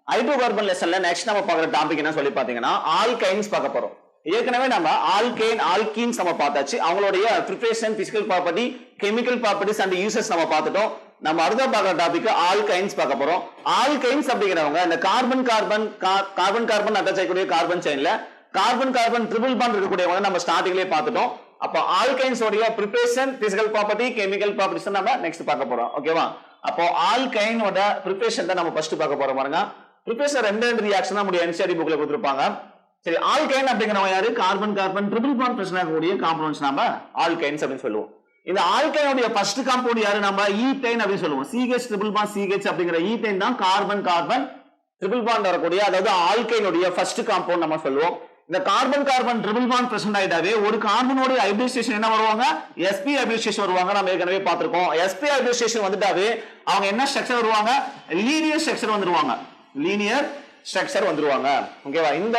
I2 carbon லெசன்ல next நம்ம பார்க்குற topic என்ன சொல்லி பாத்தீங்கன்னா ஆல்கைன்ஸ் பார்க்க போறோம். ஏற்கனவே நம்ம ஆல்கேன் ஆல்கீன்ஸ் நம்ம பார்த்தாச்சு. அவங்களுடைய preparation, physical property, chemical properties and uses நம்ம பார்த்துட்டோம். நம்ம அடுத்த பார்க்குற டாபிக் ஆல்கைன்ஸ் பார்க்க போறோம். ஆல்கைன்ஸ் அப்படிங்கிறவங்க இந்த கார்பன் கார்பன் அட்டாச் ஆகக்கூடிய கார்பன் செயின்ல கார்பன் ட்ரிபிள் பாண்ட் இருக்கக்கூடியவங்க நம்ம ஸ்டார்டிங்லேயே பார்த்துட்டோம். அப்போ ஆல்கைன்ஸ் உடைய preparation, physical property, chemical properties நம்ம நெக்ஸ்ட் பார்க்க போறோம். ஓகேவா? அப்போ ஆல்கைனோட ப்ரிபரேஷன் தான் நம்ம ஃபர்ஸ்ட் பார்க்க போறோம். பாருங்க, ப்ரிபரேஷன் ரெண்டு ரியாக்ஷன் தான் நம்முடைய NCERT புக்ல கொடுத்திருப்பாங்க. சரி, ஆல்கைன் அப்படிங்கிறவங்க யாரு? கார்பன் ட்ரிபிள் பாண்ட் பிரச்சனை இருக்கக்கூடிய காம்பவுண்ட்ஸ் நாம ஆல்கைன்ஸ் அப்படின்னு சொல்லுவோம். இந்த ஆல்கைனுடைய ஃபர்ஸ்ட் காம்பவுண்ட் யாரு? நம்ம ஈத்தைன் அப்படின்னு சொல்லுவோம். CH ட்ரிபிள் பாண்ட் CH அப்படிங்கிற ஈத்தைன் தான் கார்பன் ட்ரிபிள் பாண்ட் வரக்கூடிய, அதாவது ஆல்கைனுடைய ஃபர்ஸ்ட் காம்பவுண்ட் நம்ம சொல்லுவோம். இந்த கார்பன் ட்ரிபிள் பாண்ட் பிரசன்ட் ஆயிட்டாவே ஒரு கார்பனோட ஹைபிரிடைசேஷன் என்ன வருவாங்க? sp ஹைபிரிடைசேஷன் வருவாங்க. நம்ம ஏற்கனவே பார்த்திருக்கோம். sp ஹைபிரிடைசேஷன் வந்துட்டாவே அவங்க என்ன ஸ்ட்ரக்சர் வருவாங்க? லீனியர் ஸ்ட்ரக்சர் வந்துருவாங்க. லீனியர் ஸ்ட்ரக்சர் வந்துருவாங்க. ஓகேவா? இந்த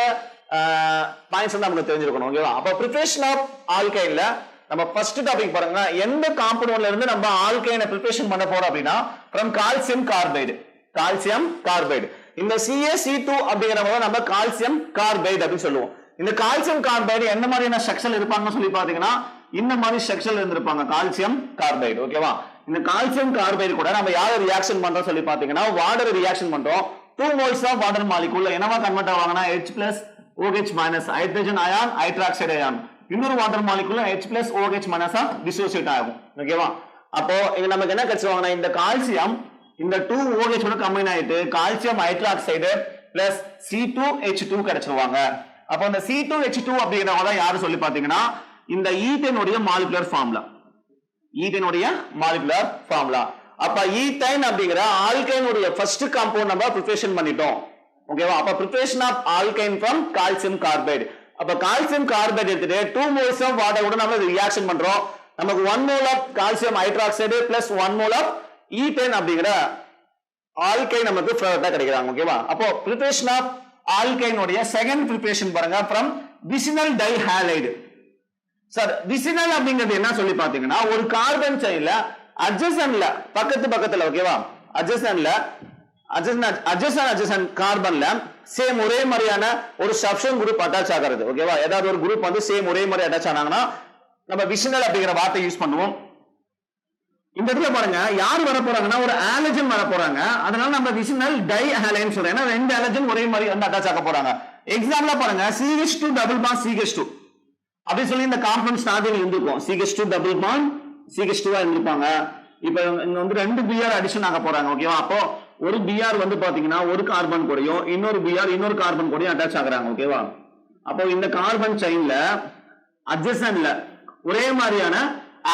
பாயிண்ட்ஸ் வந்து நமக்கு தெரிஞ்சிருக்கணும். ஓகேவா? அப்ப ப்ரிபரேஷன் ஆஃப் ஆல்கைன்ல நம்ம ஃபர்ஸ்ட் டாபிக் பாருங்க, எந்த காம்பவுண்ட்ல இருந்து நம்ம ஆல்கைனை ப்ரிபரேஷன் பண்ண போறோம் அப்படின்னா from கால்சியம் கார்பைடு. இந்த CaC2 அப்படிங்கறவங்க நம்ம கால்சியம் கார்பைடு அப்படின்னு சொல்லுவோம். இந்த கால்சியம் கார்பைடு என்ன மாதிரியான ஸ்ட்ரக்சர் இருப்பாங்கன்னு சொல்லி பாத்தீங்கன்னா இந்த மாதிரி ஸ்ட்ரக்சர் இருந்திருப்பாங்க, கால்சியம் கார்பைடு. ஓகேவா? இந்த கால்சியம் கார்பைடு கூட நம்ம யாரை ரியாக்ஷன் பண்றோம் சொல்லி பாத்தீங்கன்னா வாட்டர் ரியாக்ஷன் பண்றோம். 2 moles ஆஃப் வாட்டர் மாலிகுல் என்னவா கன்வெர்ட் ஆவாங்கன்னா H+OH- hydrogen ion, hydroxide ion. இன்னொரு வாட்டர் மாலிகுல் H+OH- டிசோசியேட் ஆகும். ஓகேவா? அப்போ இங்க நமக்கு என்ன கிடைச்சுவாங்கன்னா இந்த கால்சியம் இந்த 2OH ஓட கம்பைன் ஆயிட்டு கால்சியம் ஹைட்ராக்சைடு பிளஸ் C2H2 கிடைச்சிருவாங்க. அப்போ இந்த C2H2 அப்படிங்கிறவங்க தான் யாரு சொல்லி பாத்தீங்கன்னா இந்த ஈத்தைனுடைய மாலிகுலர் ஃபார்முலா. அப்ப ஈத்தைன் அப்படிங்கிற ஆல்கைனுடைய ஃபர்ஸ்ட் காம்பவுண்ட் நம்ம ப்ரிபரேஷன் பண்ணிட்டோம். ஓகேவா? அப்ப preparation of alkyne from calcium carbide. அப்ப கால்சியம் கார்பைடு எடுத்துட்டு 2 moles ஆஃப் வாட்டர் கூட நம்ம ரியாக்ஷன் பண்றோம். நமக்கு 1 mole of calcium hydroxide plus 1 mole of ethyne அப்படிங்கிற ஆல்கைன் நமக்கு ப்ராடக்ட்டா கிடைக்குறாங்க. ஓகேவா? அப்போ ப்ரிபரேஷன் ஆஃப் ஆல்கைனுடைய செகண்ட் ப்ரிபரேஷன் பாருங்க, from vicinal dihalide. Sir, vicinal அப்படிங்கிறது என்ன சொல்லி பாத்தீங்கன்னா ஒரு கார்பன் செயின்ல அட்ஜசன்ட்ல பக்கத்துல, ஓகேவா, அட்ஜசன்ட் கார்பன்ல சேம் ஒரே மாதிரியான ஒரு சப்ஸ்டிட்யூஷன் குரூப் அட்டாச் ஆகிறது. ஓகேவா? ஏதாவது ஒரு குரூப் வந்து சேம் ஒரே மாதிரி அட்டாச் ஆனாங்கன்னா நம்ம விசினல் அப்படிங்கிற வார்த்தை யூஸ் பண்ணுவோம். இந்த இடத்துல பாருங்க யார் வர போறாங்கன்னா ஒரு ஆலஜன் வர போறாங்க. அதனால நம்ம விசினல் டைஹாலைன் சொல்றோம். ஏன்னா 2 ஆலஜன் ஒரே மாதிரி வந்து அட்டாச் ஆக போறாங்க. எக்ஸாம்பிளா பாருங்க, CH2 டபுள் பாண்ட் CH2 அப்படி சொல்லி இந்த காம்பவுண்ட் ஸ்டார்டிங் இருந்திருக்கும். CH2 டபுள் பாண்ட் CH2 இருந்திருப்பாங்க. இப்போ இங்க வந்து 2 Br அடிஷன் ஆக போறாங்க. ஓகேவா? அப்போ ஒரு Br வந்து பாத்தீங்கன்னா ஒரு கார்பன் கூடயும் இன்னொரு Br இன்னொரு கார்பன் கூடயும் அட்டாச் ஆகுறாங்க. ஓகேவா? அப்போ இந்த கார்பன் செயின்ல அட்ஜசன்ட்ல ஒரே மாதிரியான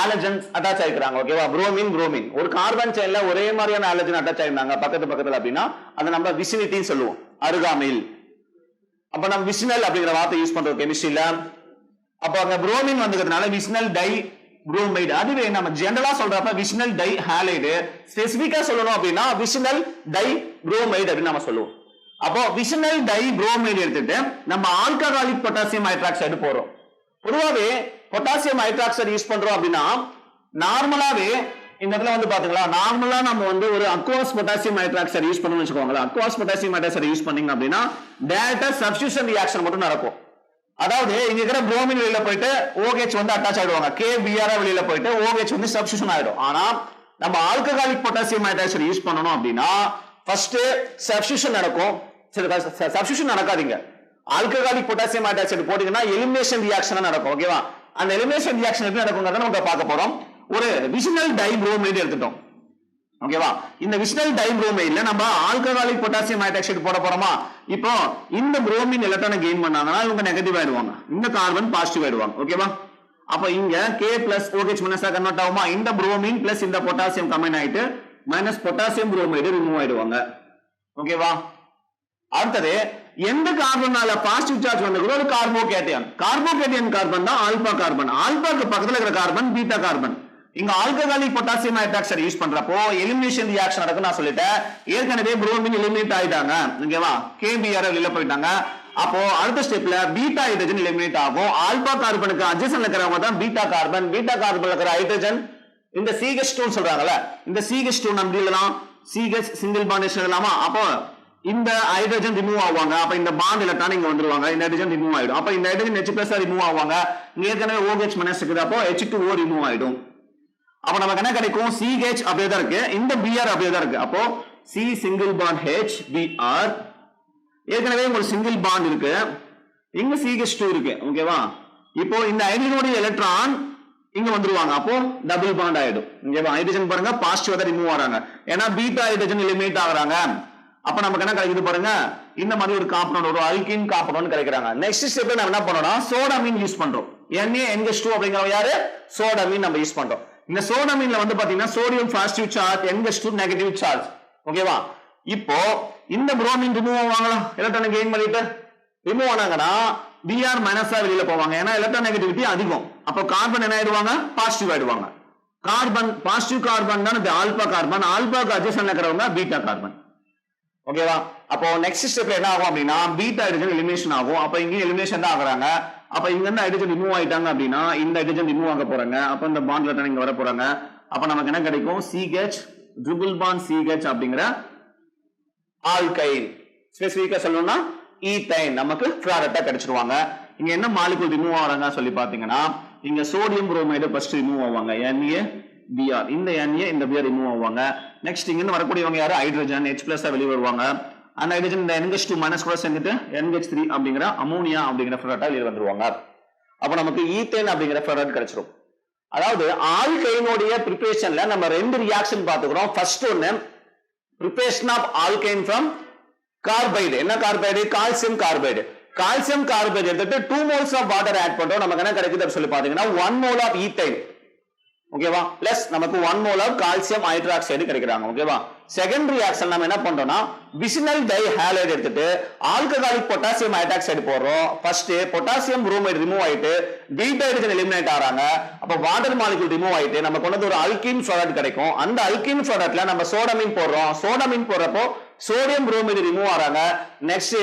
ஆலஜன்ஸ் அட்டாச் ஆயிக்கிறாங்க. ஓகேவா? புரோமின் ஒரு கார்பன் செயின்ல ஒரே மாதிரியான ஆலஜன் அட்டாச் ஆயிருந்தாங்க பக்கத்துல அப்படின்னா அதை நம்ம விசினிட்டின்னு சொல்லுவோம், அருகாமையில். அப்ப நம்ம விசினல் அப்படிங்கிற வார்த்தை யூஸ் பண்றோம் கெமிஸ்ட்ரியில. அப்ப அங்க புரோமின் வந்துக்கிறதுனால விசினல் டை புரோமைடு. அதுவே நம்ம ஜெனரலா சொல்றப்ப விசினல் டை ஹாலைடு, ஸ்பெசிபிக்கா சொல்லணும் அப்படின்னா விசினல் டை புரோமைடு அப்படின்னு நம்ம சொல்லுவோம். அப்போ விசினல் டை புரோமைடு எடுத்துட்டு நம்ம ஆல்கஹாலிக் பொட்டாசியம் ஹைட்ராக்சைடு போறோம். பொதுவாவே பொட்டாசியம் ஹைட்ராக்சைடு யூஸ் பண்றோம் அப்படின்னா நார்மலாவே இந்த இடத்துல வந்து பாத்தீங்களா, நார்மலா நம்ம வந்து ஒரு அக்வாஸ் பொட்டாசியம் ஹைட்ராக்சைடு யூஸ் பண்ணணும்னு வச்சுக்கோங்களேன். அக்வாஸ் பொட்டாசியம் ஹைட்ராக்சைடு யூஸ் பண்ணீங்க அப்படின்னா டைரக்டா சப்ஸ்டிட்யூஷன் ரியாக்ஷன் மட்டும் நடக்கும். அதாவது இங்க இருக்கிற புரோமின் வெளியில போயிட்டு OH வந்து அட்டாச் ஆயிடுவாங்க, KBr வெளியில போயிட்டு OH வந்து சப்ஸ்டிட்யூஷன் ஆயிடும். ஆனா நம்ம ஆல்கஹாலிக் பொட்டாசியம் ஹைட்ராக்சைடு யூஸ் பண்ணணும் அப்படின்னா ஃபர்ஸ்ட் சப்ஸ்டிட்யூஷன் நடக்கும். சப்ஸ்டிட்யூஷன் நடக்காதீங்க. ஆல்கஹாலிக் பொட்டாசியம் ஹைட்ராக்சைடு போட்டீங்கன்னா எலிமினேஷன் ரியாக்ஷன் நடக்கும். ஓகேவா? அந்த எலிமினேஷன் ரியாக்ஷன் எப்படி நடக்கும்ங்கறத நம்ம பார்க்க போறோம். ஒரு விசினல் டைப்ரோமைடு எடுத்துட்டோம். ஓகேவா? இந்த விசினல் டைப்ரோமைட்ல நம்ம ஆல்கஹாலிக் பொட்டாசியம் ஹைட்ராக்சைடு போட போறோமா? இப்போ இந்த புரோமின் எலக்ட்ரானை கெயின் பண்ணாங்கன்னா இவங்க நெகட்டிவ் ஆயிடுவாங்க, இந்த கார்பன் பாசிட்டிவ் ஆயிடுவாங்க. ஓகேவா? அப்ப இங்க K+OH- கன்வெர்ட் ஆகுமா? இந்த புரோமின் பிளஸ் இந்த பொட்டாசியம் கம்பைன் ஆயிட்டு மைனஸ் பொட்டாசியம் புரோமைடு ரிமூவ் ஆயிடுவாங்க. ஓகேவா? அடுத்தது எந்த கார்பனால பாசிட்டிவ் சார்ஜ் வந்திருக்கோ ஒரு கார்போகேட்டையான் கார்பன் தான் ஆல்பா கார்பன். ஆல்பாக்கு பக்கத்துல இருக்கிற கார்பன் பீட்டா கார்பன். இங்க ஆல்கஹாலிக் பொட்டாசியம் ஹைட்ராக்சைடு யூஸ் பண்றப்போ எலிமினேஷன் ரியாக்ஷன் நடக்கும். நான் சொல்லிட்டேன் ஏற்கனவே புரோமின் எலிமினேட் ஆயிட்டாங்க. ஓகேவா? KBr வெளியில போயிட்டாங்க. அப்போ அடுத்த ஸ்டெப்ல பீட்டா ஹைட்ரஜன் எலிமினேட் ஆகும். ஆல்பா கார்பனுக்கு அட்ஜசன்ட்ல இருக்கிறவங்க தான் பீட்டா கார்பன்ல இருக்கிற ஹைட்ரஜன் இந்த CH2 சொல்றாங்கல்ல, இந்த CH2 நம்ம எழுதலாம், CH சிங்கிள் பாண்ட் எழுதலாமா? அப்போ இந்த ஹைட்ரஜன் ரிமூவ் ஆவாங்க. அப்ப இந்த பாண்ட் எலக்ட்ரான் இங்க வந்துருவாங்க. இந்த ஹைட்ரஜன் ரிமூவ் ஆயிடும். அப்ப இந்த ஹைட்ரஜன் H+ ரிமூவ் ஆவாங்க. இங்க ஏற்கனவே OH- இருக்குது. அப்போ H2O ரிமூவ் ஆயிடும். அப்ப நமக்கு என்ன கிடைக்கும்? CH அப்படியே தான் இருக்கு, இந்த Br அப்படியே தான் இருக்கு. அப்போ C single bond H Br, ஏற்கனவே ஒரு சிங்கிள் பாண்ட் இருக்கு, இங்க CH2 இருக்கு. ஓகேவா? இப்போ இந்த ஹைட்ரஜனோட எலக்ட்ரான் இங்க வந்துருவாங்க. அப்போ டபுள் பாண்ட் ஆயிடும். ஓகேவா? ஹைட்ரஜன் பாருங்க பாசிட்டிவா தான் ரிமூவ் ஆறாங்க. ஏன்னா பீட்டா ஹைட்ரஜன் எலிமினேட் ஆகுறாங்க. அப்ப நமக்கு என்ன கிடைக்குது பாருங்க, இந்த மாதிரி ஒரு காம்பவுண்ட், ஒரு அல்கீன் காம்பவுண்ட் கிடைக்கிறாங்க. நெக்ஸ்ட் ஸ்டெப்ல நம்ம என்ன பண்ணோம்னா சோடாமீன் யூஸ் பண்றோம். NaNH2 அப்படிங்கறவங்க யாரு? சோடாமீன் நம்ம யூஸ் பண்றோம். இந்த சோடாமீன்ல வந்து பாத்தீங்கன்னா sodium positive charge, NH2 negative charge. ஓகேவா? இப்போ இந்த புரோமின் ரிமூவ் ஆவாங்களா, எலக்ட்ரான் கெயின் பண்ணிட்டு ரிமூவ் ஆனாங்கன்னா Br மைனஸா வெளியில போவாங்க. ஏன்னா எலக்ட்ரான் நெகட்டிவிட்டி அதிகம். அப்போ கார்பன் என்ன ஆயிடுவாங்க? பாசிட்டிவ் ஆயிடுவாங்க. கார்பன் பாசிட்டிவ் கார்பன் தான் இது ஆல்பா கார்பன். ஆல்பாக்கு அட்ஜசன்ட்ல இருக்கிறவங்க பீட்டா கார்பன். ஓகேவா? அப்போ நெக்ஸ்ட் ஸ்டெப்ல என்ன ஆகும் அப்படின்னா பீட்டா ஹைட்ரஜன் எலிமினேஷன் ஆகும். அப்ப இங்க எலிமினேஷன் தான் ஆகுறாங்க. அப்ப இங்க இருந்து ஹைட்ரஜன் ரிமூவ் ஆயிட்டாங்க அப்படின்னா இந்த ஹைட்ரஜன் ரிமூவ் ஆக போறாங்க. அப்ப இந்த பாண்ட்ல தான் இங்க வர போறாங்க. அப்ப நமக்கு என்ன கிடைக்கும்? CH ட்ரிபிள் பாண்ட் CH அப்படிங்கிற ஆல்கைல். ஸ்பெசிபிக்கா சொல்லணும்னா ஈத்தைன் நமக்கு ப்ராடக்ட்டா கிடைச்சிருவாங்க. இங்க என்ன மாலிகுல் ரிமூவ் ஆறாங்க சொல்லி பாத்தீங்கன்னா இங்க சோடியம் புரோமைடு ஃபர்ஸ்ட் ரிமூவ் ஆவாங்க. NaBr, இந்த Na இந்த Br ரிமூவ் ஆவாங்க. நெக்ஸ்ட் இங்க இருந்து வரக்கூடியவங்க யாரு? ஹைட்ரஜன் H+ வெளிய வருவாங்க. அந்த ஹைட்ரஜன் இந்த NH2 மைனஸ் கூட சேர்ந்துட்டு NH3 அப்படிங்கிற அமோனியா அப்படிங்கிற ப்ராடக்ட்டா வெளிய வந்துருவாங்க. அப்ப நமக்கு ஈத்தைன் அப்படிங்கிற ப்ராடக்ட் கிடைச்சிரும். அதாவது ஆல்கைனோட பிரிபரேஷன்ல நம்ம ரெண்டு ரியாக்ஷன் பாத்துக்கிறோம். ஃபர்ஸ்ட் ஒன்னு preparation of alkane from carbide. என்ன carbide? Calcium carbide. Calcium carbide எடுத்துட்டு 2 moles of water ஆட் பண்றோம். நமக்கு என்ன கிடைக்குது சொல்லி பாத்தீங்கன்னா 1 mole of ethane. ஓகேவா? பிளஸ் நமக்கு 1 mole of calcium hydroxide கிடைக்குறாங்க. ஓகேவா? செகண்ட் ரியாக்ஷன் நம்ம என்ன பண்றோம்னா பிசினல் டைஹாலைடு எடுத்துட்டு ஆல்கஹாலிக் பொட்டாசியம் ஹைட்ராக்சைடு போடுறோம். ஃபர்ஸ்ட் பொட்டாசியம் புரோமைடு ரிமூவ் ஆயிட்டு பீட்டா ஹைட்ரஜன் எலிமினேட் ஆறாங்க. அப்ப வாட்டர் மாலிக்யூல் ரிமூவ் ஆயிட்டு நமக்கு வந்து ஒரு அல்கீன் ப்ராடக்ட் கிடைக்கும். அந்த அல்கீன் ப்ராடக்ட்ல நம்ம சோடாமீன் போடுறோம். சோடாமீன் போடுறப்போ சோடியம் புரோமைடு ரிமூவ் ஆறாங்க. நெக்ஸ்ட்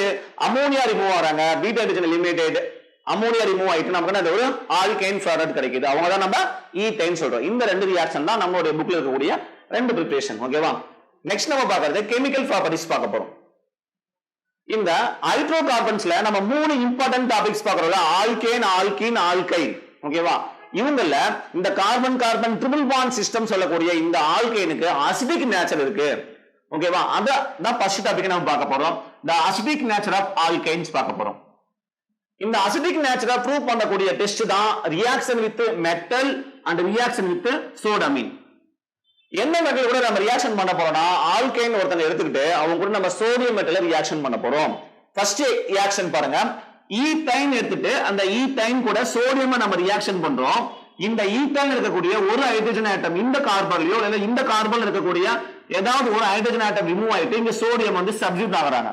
அமோனியா ரிமூவ் ஆறாங்க. Beta hydrogen eliminated, ammonia remove ஆயிட்டு நமக்கு என்ன ஒரு ஆல்கைன் ப்ராடக்ட் கிடைக்குது. அவங்க தான் நம்ம ஈத்தைன் சொல்றோம். இந்த ரெண்டு ரியாக்ஷன் தான் நம்மளுடைய புக்ல இருக்கக்கூடிய ரெண்டு பிரிபரேஷன். ஓகேவா? நெக்ஸ்ட் நம்ம பார்க்கிறது கெமிக்கல் ப்ராப்பர்ட்டிஸ் பார்க்க போறோம். இந்த ஹைட்ரோ கார்பன்ஸ்ல நம்ம மூணு இம்பார்ட்டன்ட் டாபிக்ஸ் பார்க்கறோம்ல, ஆல்கேன், ஆல்கீன், ஆல்கைன். ஓகேவா? இவங்கல இந்த carbon carbon triple bond system சொல்லக்கூடிய இந்த ஆல்கைனுக்கு அசிடிக் நேச்சர் இருக்கு. ஓகேவா? அதான் ஃபர்ஸ்ட் டாபிக் நம்ம பார்க்க போறோம். the acidic nature of alkanes பார்க்க போறோம். இந்த அசிடிக் நேச்சரை ப்ரூவ் பண்ணக்கூடிய டெஸ்ட் தான் reaction with metal and reaction with sodamide. என்ன மெட்டல் கூட நம்ம ரியாக்ஷன் பண்ண போறோம்னா ஆல்கைன் ஒருத்தங்க எடுத்துக்கிட்டு அவங்க கூட நம்ம சோடியம் மெட்டலை ரியாக்ஷன் பண்ண போறோம். ஃபர்ஸ்ட் ரியாக்ஷன் பாருங்க, ஈத்தைன் எடுத்துட்டு அந்த ஈத்தைன் கூட சோடியம் நம்ம ரியாக்ஷன் பண்றோம். இந்த ஈத்தைன் இருக்கக்கூடிய ஒரு ஹைட்ரஜன் ஆட்டம் இந்த கார்பன்லயோ இல்ல இந்த கார்பன்ல இருக்கக்கூடிய ஏதாவது ஒரு ஹைட்ரஜன் ஆட்டம் ரிமூவ் ஆயிட்டு இங்க சோடியம் வந்து சப்ஸ்டிட்யூட் ஆகுறாங்க.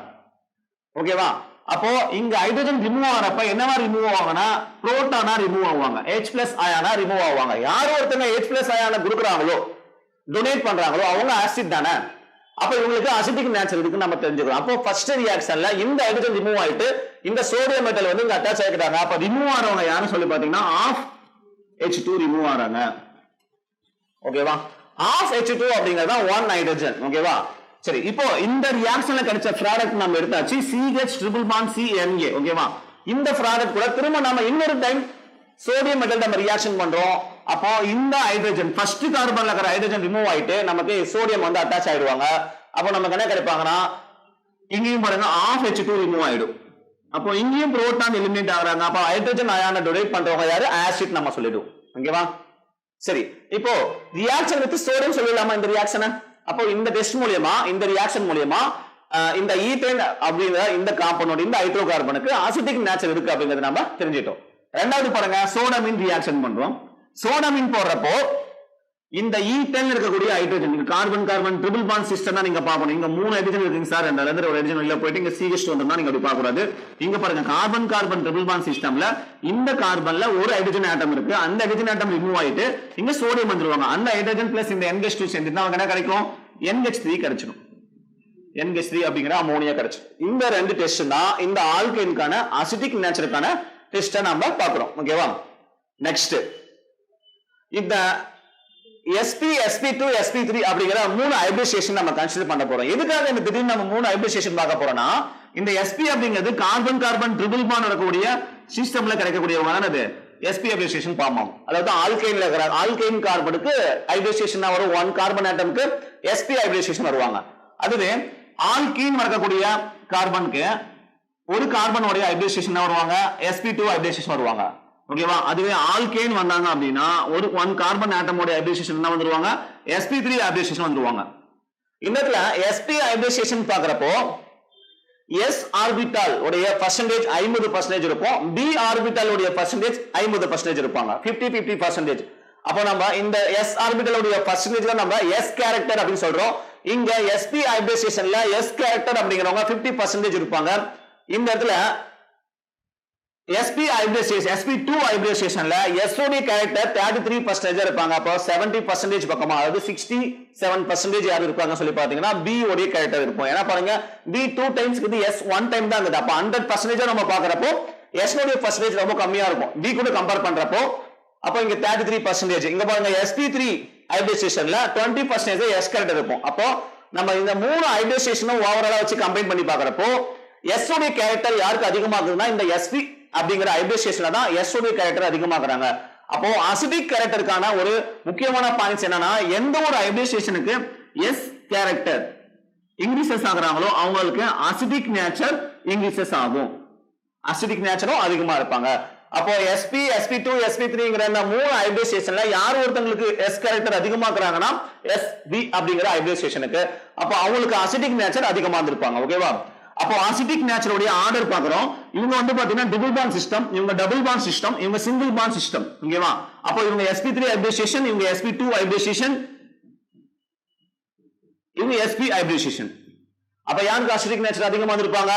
ஓகேவா? அப்போ இங்க ஹைட்ரஜன் ரிமூவ் ஆகிறப்ப என்னவா ரிமூவ் ஆவாங்கன்னா புரோட்டானா ரிமூவ் ஆவாங்க, H+ அயானா ரிமூவ் ஆவாங்க. யார் ஒருத்தங்க H+ அயானை கொடுக்குறாங்களோ டொனேட் பண்றாங்களோ அவங்க ஆசிட் தானே. அப்ப இவங்களுக்கு அசிடிக் நேச்சர் இருக்கு நம்ம தெரிஞ்சுக்கிறோம். அப்போ ஃபர்ஸ்ட் ரியாக்ஷன்ல இந்த ஹைட்ரஜன் ரிமூவ் ஆயிட்டு இந்த சோடியம் மெட்டல் வந்து இங்க அட்டாச் ஆகிட்டாங்க. அப்ப ரிமூவ் ஆறவங்க யாருன்னு சொல்லி பாத்தீங்கன்னா H2 ரிமூவ் ஆறாங்க. ஓகேவா? H2 அப்படிங்கறது 1 ஹைட்ரஜன். ஓகேவா? சரி, இப்போ இந்த ரியாக்ஷன்ல கிடைச்ச ப்ராடக்ட் நம்ம எடுத்தாச்சு, CH ட்ரிபிள் பாண்ட் CNA. ஓகேவா? இந்த ப்ராடக்ட் கூட திரும்ப நாம இன்னொரு டைம் சோடியம் மெட்டல் நம்ம ரியாக்ஷன் பண்றோம். அப்போ இந்த ஹைட்ரஜன் ஃபர்ஸ்ட் கார்பன்ல இருக்கிற ஹைட்ரஜன் ரிமூவ் ஆயிட்டு நமக்கு சோடியம் வந்து அட்டாச் ஆயிடுவாங்க. அப்போ நமக்கு என்ன கிடைப்பாங்கன்னா இங்கேயும் பாருங்க H2 ரிமூவ் ஆயிடும். அப்போ இங்கேயும் புரோட்டான் எலிமினேட் ஆகுறாங்க. அப்போ ஹைட்ரஜன் அயானை டொனேட் பண்றவங்க யாரு? ஆசிட் நம்ம சொல்லிடுவோம். ஓகேவா? சரி, இப்போ ரியாக்ஷன் வித் சோடியம் சொல்லலாமா இந்த ரியாக்ஷனை? அப்போ இந்த டெஸ்ட் மூலமா இந்த ரியாக்ஷன் மூலமா இந்த ஈத்தைன் அப்படிங்கிற இந்த காம்பவுண்ட் இந்த ஹைட்ரோ கார்பனுக்கு அசிடிக் நேச்சர் இருக்கு அப்படிங்கறது நம்ம தெரிஞ்சிட்டோம். ரெண்டாவது பாருங்க, சோடாமீன் ரியாக்ஷன் பண்றோம். சோடாமீன் போடுறப்போ இந்த ஈத்தைன் இருக்கக்கூடிய hydrogen carbon carbon triple bond system தான் நீங்க பார்க்கணும். இங்க 3 ஹைட்ரஜன் இருக்குங்க சார், அந்த ஒரு ஹைட்ரஜன் உள்ள போயிட்டு இங்க CH2 வந்தா நீங்க அப்படி பார்க்க கூடாது. இங்க பாருங்க கார்பன் கார்பன் ட்ரிபிள் பாண்ட் சிஸ்டம்ல இந்த கார்பன்ல ஒரு ஹைட்ரஜன் ஆட்டம் இருக்கு. அந்த ஹைட்ரஜன் ஆட்டம் ரிமூவ் ஆயிட்டு இங்க சோடியம் வந்துருவாங்க. அந்த ஹைட்ரஜன் பிளஸ் இந்த NH2 சேர்ந்துட்டா அவங்க என்ன கிடைக்கும்? NH3 கிடைச்சிடும். NH3 அப்படிங்கிற அமோனியா கிடைச்சிடும். இந்த ரெண்டு டெஸ்ட் தான் இந்த ஆல்கைனுக்கான அசிடிக் நேச்சருக்கான டெஸ்ட நாம பார்க்கிறோம். ஓகேவா? நெக்ஸ்ட் இந்த sp sp2 sp3 அப்படிங்கிற மூணு ஹைபிரிடைசேஷன் நம்ம கன்சிடர் பண்ண போறோம். எதுக்காக இந்த திடீர்னு நம்ம மூணு ஹைபிரிடைசேஷன் பார்க்க போறோம்னா இந்த sp அப்படிங்கிறது கார்பன் கார்பன் ட்ரிபிள் பாண்ட் இருக்கக்கூடிய சிஸ்டம்ல கிடைக்கக்கூடியவங்க தான் அது sp ஹைபிரிடைசேஷன் ஃபார்ம் ஆகும். அதாவது ஆல்கைன்ல இருக்கிற ஆல்கைன் கார்பனுக்கு ஹைபிரிடைசேஷன் வரும் 1 கார்பன் ஆட்டம்க்கு sp ஹைபிரிடைசேஷன் வருவாங்க. அதுவே ஆல்கீன் வரக்கூடிய கார்பனுக்கு ஒரு கார்பன் உடைய ஹைபிரிடைசேஷன் வருவாங்க sp2 ஹைபிரிடைசேஷன் வருவாங்க. ஓகேவா? அதுவே ஆல்கேன் வந்தாங்க அப்படின்னா ஒரு 1 கார்பன் ஆட்டம் உடைய ஹைபிரிடைசேஷன் என்ன வந்துருவாங்க sp3 ஹைபிரிடைசேஷன் வந்துருவாங்க. இந்த இடத்துல sp ஹைபிரிடைசேஷன் பார்க்கறப்போ s ஆர்பிட்டால் உடைய percentage 50% இருக்கும், b ஆர்பிட்டால் உடைய percentage 50% இருப்பாங்க, 50-50%. அப்போ நம்ம இந்த s ஆர்பிட்டால் உடைய percentage தான் நம்ம s கேரக்டர் அப்படி சொல்றோம். இங்க sp ஹைபிரிடைசேஷன்ல s கேரக்டர் அப்படிங்கறவங்க 50% இருப்பாங்க. இந்த இடத்துல sp hybridisation sp2 ஹைபிரிடைசேஷன்ல sod character 33% இருப்பாங்க. அப்போ 70% பக்கமா, அதாவது 67% யார் இருப்பாங்க சொல்லி பாத்தீங்கன்னா b உடைய கேரக்டர் இருக்கும். ஏன்னா பாருங்க b 2 டைம்ஸ் இது s 1 டைம் தான் இருக்குது. அப்ப 100% நம்ம பாக்குறப்போ s உடைய percentage ரொம்ப கம்மியா இருக்கும் b கூட கம்பேர் பண்றப்போ. அப்ப இங்க 33%. இங்க பாருங்க sp3 ஹைபிரிடைசேஷன்ல 20% s கேரக்டர் இருக்கும். அப்போ நம்ம இந்த மூணு ஹைபிரிடைசேஷனும் ஓவராலா வச்சு கம்பைன் பண்ணி பாக்குறப்போ s உடைய கேரக்டர் யாருக்கு அதிகமா இருக்குதுன்னா இந்த sp அப்படிங்கிற ஹைபிரிடைசேஷன்ல தான் s உடைய கேரக்டர் அதிகமாக்குறாங்க. அப்போ அசிடிக் கேரக்டருக்கான ஒரு முக்கியமான பாயிண்ட்ஸ் என்னன்னா எந்த ஒரு ஹைபிரிடைசேஷனுக்கு s கேரக்டர் இன்கிரீசஸ் ஆகுறாங்களோ அவங்களுக்கு அசிடிக் நேச்சர் இன்கிரீசஸ் ஆகும், அசிடிக் நேச்சரும் அதிகமா இருப்பாங்க. அப்போ sp sp2 sp3ங்கற இந்த மூணு ஹைபிரிடைசேஷன்ல யார் ஒருத்தங்களுக்கு s கேரக்டர் அதிகமாக்குறாங்கன்னா sb அப்படிங்கிற ஹைபிரிடைசேஷனுக்கு, அப்போ அவங்களுக்கு அசிடிக் நேச்சர் அதிகமா இருப்பாங்க. ஓகேவா? அப்போ அசிடிக் நேச்சர் உடைய ஆர்டர் பார்க்கறோம். இவங்க வந்து பாத்தீங்கன்னா டபுள் பாண்ட் சிஸ்டம், இவங்க டபுள் பாண்ட் சிஸ்டம், இவங்க சிங்கிள் பாண்ட் சிஸ்டம். ஓகேவா? அப்போ இவங்க sp3 ஹைபிரிடைசேஷன், இவங்க sp2 ஹைபிரிடைசேஷன், இவங்க sp ஹைபிரிடைசேஷன். அப்ப யாருக்கு அசிடிக் நேச்சர் அதிகமா இருப்பாங்க?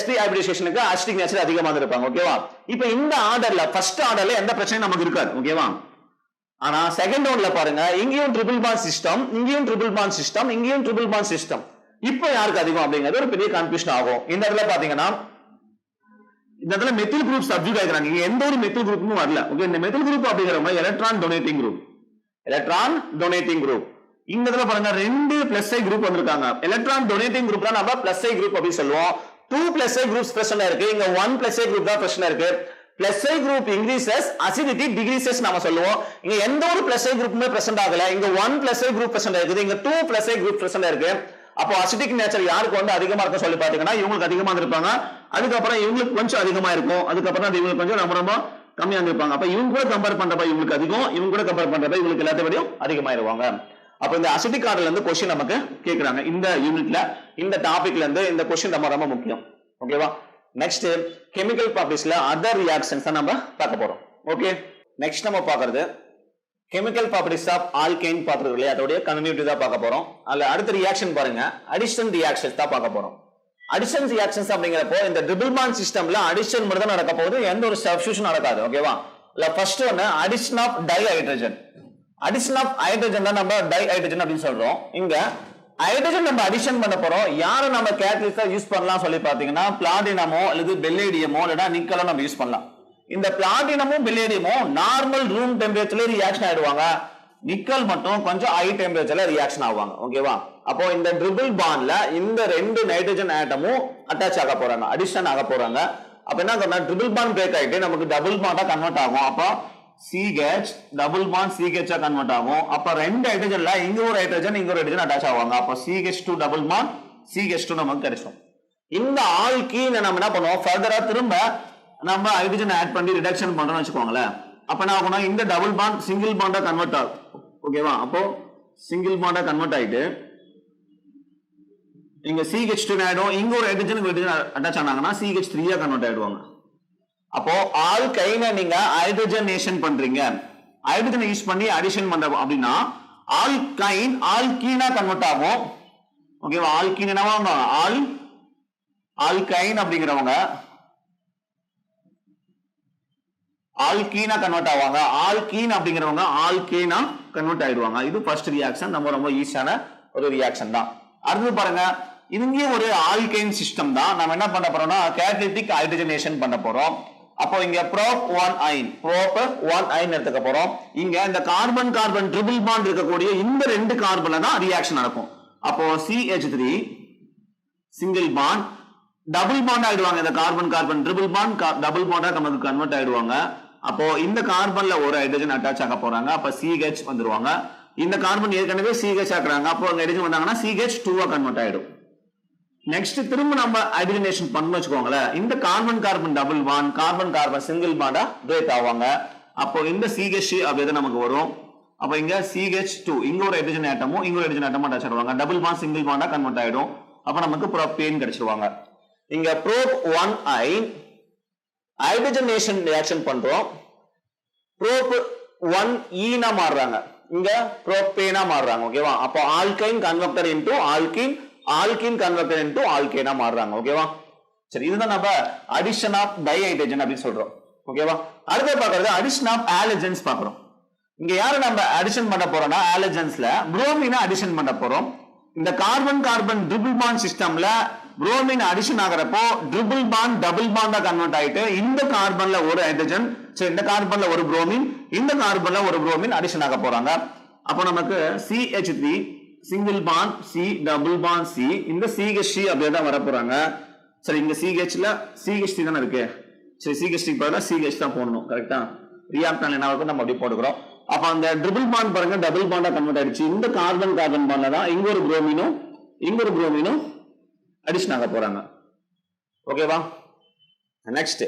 sp ஹைபிரிடைசேஷனுக்கு அசிடிக் நேச்சர் அதிகமா இருப்பாங்க. ஓகேவா? இப்போ இந்த ஆர்டர்ல ஃபர்ஸ்ட் ஆர்டர்ல எந்த பிரச்சனையும் நமக்கு இருக்காது. ஓகேவா? ஆனா செகண்ட் ஒன்ல பாருங்க, இங்கேயும் ட்ரிபிள் பாண்ட் சிஸ்டம், இங்கேயும் ட்ரிபிள் பாண்ட் சிஸ்டம், இங்கேயும் ட்ரிபிள் பாண்ட் சிஸ்டம். இப்போ யாருக்கு அதிகம் அப்படிங்கிறது ஒரு பெரிய கன்ஃபியூஷன் ஆகும். இந்த இடத்துல பாத்தீங்கன்னா இந்த இடத்துல மெத்தில் குரூப் சப்ஸ்டிட்யூட் ஆயிடுறாங்க. இங்க எந்த ஒரு மெத்தில் குரூப்பும் வரல. ஓகே, இந்த மெத்தில் குரூப் அப்படிங்கிறவங்க electron donating group, electron donating group. இந்த இடத்துல பாருங்க 2 பிளஸ் ஐ குரூப் வந்திருக்காங்க. எலக்ட்ரான் டொனேட்டிங் குரூப் தான் நம்ம பிளஸ் ஐ குரூப் அப்படி சொல்லுவோம். 2 பிளஸ் ஐ குரூப்ஸ் பிரச்சனை இருக்கு, இங்க 1 பிளஸ் ஐ குரூப் தான் பிரச்சனை இருக்கு. Plus I group increases, acidity decreases நாம சொல்லுவோம். இங்க எந்த ஒரு பிளஸ் ஐ குரூப்புமே பிரசன்ட் ஆகல. இங்க 1 பிளஸ் ஐ குரூப் பிரசன்ட் இருக்குது, இங்க 2 பிளஸ் ஐ குரூப் பிரசன்ட் இருக்கு. அப்போ அசிடிக் நேச்சர் யாருக்கு வந்து அதிகமா இருக்கும் சொல்லி பாத்தீங்கன்னா இவங்களுக்கு அதிகமா இருப்பாங்க. அதுக்கப்புறம் இவங்களுக்கு கொஞ்சம் அதிகமா இருக்கும், அதுக்கப்புறம் இவங்களுக்கு கொஞ்சம் ரொம்ப ரொம்ப கம்மியா இருப்பாங்க. அப்ப இவங்க கூட கம்பேர் பண்றப்ப இவங்களுக்கு அதிகம், இவங்க கூட கம்பேர் பண்றப்ப இவங்களுக்கு எல்லாத்தையும் அதிகமாயிருவாங்க. அப்ப இந்த அசிடிக் ஆர்டர்ல இருந்து क्वेश्चन நமக்கு கேக்குறாங்க. இந்த யூனிட்ல இந்த டாபிக்ல இருந்து இந்த क्वेश्चन ரொம்ப ரொம்ப முக்கியம். ஓகேவா? நெக்ஸ்ட் கெமிக்கல் ப்ராப்பர்ட்டிஸ்ல அதர் ரியாக்ஷன்ஸ் நம்ம பார்க்க போறோம். ஓகே, நெக்ஸ்ட் நம்ம பார்க்கிறது கெமிக்கல் ப்ராப்பர்ட்டிஸ் ஆஃப் ஆல்கைன் பார்த்துருக்கோம் இல்லையா, அதோட கன்டினியூட்டி தான் பார்க்க போறோம். அதுல அடுத்த ரியாக்ஷன் பாருங்க, அடிஷன் ரியாக்ஷன்ஸ் தான் பார்க்க போறோம். அடிஷன் ரியாக்ஷன்ஸ் அப்படிங்கிறப்போ இந்த ட்ரிபிள் பாண்ட் சிஸ்டம்ல அடிஷன் மட்டும் தான் நடக்க போகுது, எந்த ஒரு சப்ஸ்டிடியூஷன் நடக்காது. ஓகேவா? இல்ல ஃபர்ஸ்ட் ஒன்னு addition of dihydrogen. Addition of hydrogen தான் நம்ம டை ஹைட்ரஜன் அப்படின்னு சொல்றோம். இங்க ஹைட்ரஜன் நம்ம அடிஷன் பண்ண போறோம். யாரை நம்ம கேட்டலிஸ்டா யூஸ் பண்ணலாம் சொல்லி பாத்தீங்கன்னா பிளாட்டினமோ அல்லது பெல்லேடியமோ இல்லனா நிக்கலோ நம்ம யூஸ் பண்ணலாம். இந்த பிளாட்டினமும் பெல்லேடியமும் நார்மல் ரூம் டெம்பரேச்சர்ல ரியாக்ஷன் ஆயிடுவாங்க, நிக்கல் மட்டும் கொஞ்சம் ஹை டெம்பரேச்சர்ல ரியாக்ஷன் ஆவாங்க. ஓகேவா? அப்போ இந்த ட்ரிபிள் பாண்ட்ல இந்த 2 நைட்ரஜன் ஆட்டமும் அட்டாச் ஆக போறாங்க, அடிஷன் ஆக போறாங்க. அப்ப என்ன சொன்னா ட்ரிபிள் பாண்ட் பிரேக் ஆயிட்டு நமக்கு டபுள் பாண்டா கன்வெர்ட் ஆகும். அப்போ CH டபுள் பாண்ட் CH ஆ கன்வெர்ட் ஆகும். அப்ப 2 ஹைட்ரஜன்ல இங்க ஒரு ஹைட்ரஜன் இங்க ஒரு ஹைட்ரஜன் அட்டாச் ஆவாங்க. அப்ப CH2 டபுள் பாண்ட் CH2 நமக்கு கிடைக்கும். இந்த ஆல்கீன் நம்ம என்ன பண்ணுவோம், ஃபர்தரா திரும்ப நம்ம ஹைட்ரஜன் ஆட் பண்ணி ரிடக்ஷன் பண்றோம்னு வெச்சுக்கோங்களேன். அப்ப என்ன ஆகும்னா இந்த double bond single Panda convert ஆகும். ஓகேவா? அப்போ சிங்கிள் பாண்டா கன்வெர்ட் ஆயிட்டு இங்க CH2 ஆயிடும், இங்க ஒரு ஹைட்ரஜன் அட்டாச் ஆனாங்கன்னா CH3 ஆ கன்வெர்ட் ஆயிடுவாங்க. அப்போ ஆல்கைனை நீங்க ஹைட்ரஜனேஷன் பண்றீங்க, ஹைட்ரஜனை யூஸ் பண்ணி அடிஷன் பண்ற அப்படின்னா ஆல்கைன் ஆல்கீனா கன்வெர்ட் ஆகும். ஓகேவா? ஆல்கீன் என்னவாங்க, ஆல்கைன் அப்படிங்கிறவங்க ஆல்கீனா கன்வெர்ட் ஆவாங்க, ஆல்கீன் அப்படிங்கிறவங்க ஆல்கேனா கன்வெர்ட் ஆயிடுவாங்க. இது ஃபர்ஸ்ட் ரியாக்ஷன், நம்ம ரொம்ப ஈஸியான ஒரு ரியாக்ஷன் தான். அடுத்து பாருங்க, இதுங்க ஒரு ஆல்கைன் சிஸ்டம் தான். நம்ம என்ன பண்ண போறோம்னா கேட்டலிட்டிக் ஹைட்ரஜனேஷன் பண்ண போறோம். அப்போ இங்க prop 1 எடுத்துக்க போறோம். இங்க இந்த கார்பன் கார்பன் ட்ரிபிள் பாண்ட் இருக்கக்கூடிய இந்த ரெண்டு கார்பன்ல தான் ரியாக்ஷன் நடக்கும். அப்போ CH3 single bond double bond ஆயிடுவாங்க. இந்த carbon carbon triple bond double Panda நமக்கு கன்வெர்ட் ஆயிடுவாங்க. அப்போ இந்த கார்பன்ல ஒரு ஹைட்ரஜன் அட்டாச் ஆக போறாங்க. அப்ப CH வந்துருவாங்க. இந்த கார்பன் ஏற்கனவே CH ஆக்குறாங்க. அப்போ அங்க ஹைட்ரஜன் வந்தாங்கன்னா CH2 கன்வெர்ட் ஆயிடும். நெக்ஸ்ட் திரும்ப நம்ம ஹைட்ரஜனேஷன் பண்ண வச்சுக்கோங்களேன். இந்த carbon carbon double bond carbon carbon single Panda break ஆவாங்க. அப்போ இந்த CH அப்படியே நமக்கு வரும். அப்போ இங்க CH2 இங்க ஒரு ஹைட்ரஜன் ஆட்டமும் இங்க ஒரு ஹைட்ரஜன் ஆட்டமும் அட்டாச் ஆடுவாங்க. Double bond single Panda convert ஆயிடும். அப்ப நமக்கு ப்ரோப்பேன் கிடைச்சிருவாங்க. இங்க prop 1I ஹைட்ரஜனேஷன் ரியாக்ஷன் பண்றோம். prop 1E னா மாறுறாங்க. இங்க ப்ரோப்பேனா மாறுறாங்க. ஓகேவா? அப்போ alkyne converted into alkene alkene converted into ஆல்கேனா மாறுறாங்க. ஓகேவா? சரி, இதுதான் நம்ம அடிஷன் ஆஃப் டைஹைட்ரஜன் அப்படி சொல்றோம். ஓகேவா? அடுத்து பார்க்கிறது அடிஷன் ஆஃப் ஆலஜன்ஸ் பார்க்கிறோம். இங்க யாரை நம்ம அடிஷன் பண்ண போறோம்னா ஆலஜன்ஸ்ல புரோமினை அடிஷன் பண்ண போறோம். இந்த கார்பன் கார்பன் ட்ரிபிள் பாண்ட் சிஸ்டம்ல புரோமின் அடிஷன் ஆகிறப்போ ட்ரிபிள் பாண்ட் டபுள் பாண்டா கன்வெர்ட் ஆயிட்டு இந்த கார்பன்ல ஒரு ஹைட்ரஜன், சரி இந்த கார்பன்ல ஒரு புரோமின், இந்த கார்பன்ல ஒரு புரோமின் அடிஷன் ஆக போறாங்க. அப்போ நமக்கு CH3 single bond C double bond C இந்த CH அப்படியே தான் வர போறாங்க. சரி, இங்க CHல CH3 தானே இருக்கு. சரி, CH3 பதிலா CH தான் போடணும். கரெக்டா? ரியாக்டான் என்ன இருக்கும் நம்ம அப்படியே போட்டுக்கிறோம். அப்ப அந்த ட்ரிபிள் பாண்ட் பாருங்க டபுள் பாண்டா கன்வெர்ட் ஆயிடுச்சு. இந்த கார்பன் கார்பன் பாண்ட்ல தான் இங்க ஒரு புரோமினும் அடிஷன் ஆக போறாங்க. ஓகேவா? நெக்ஸ்ட்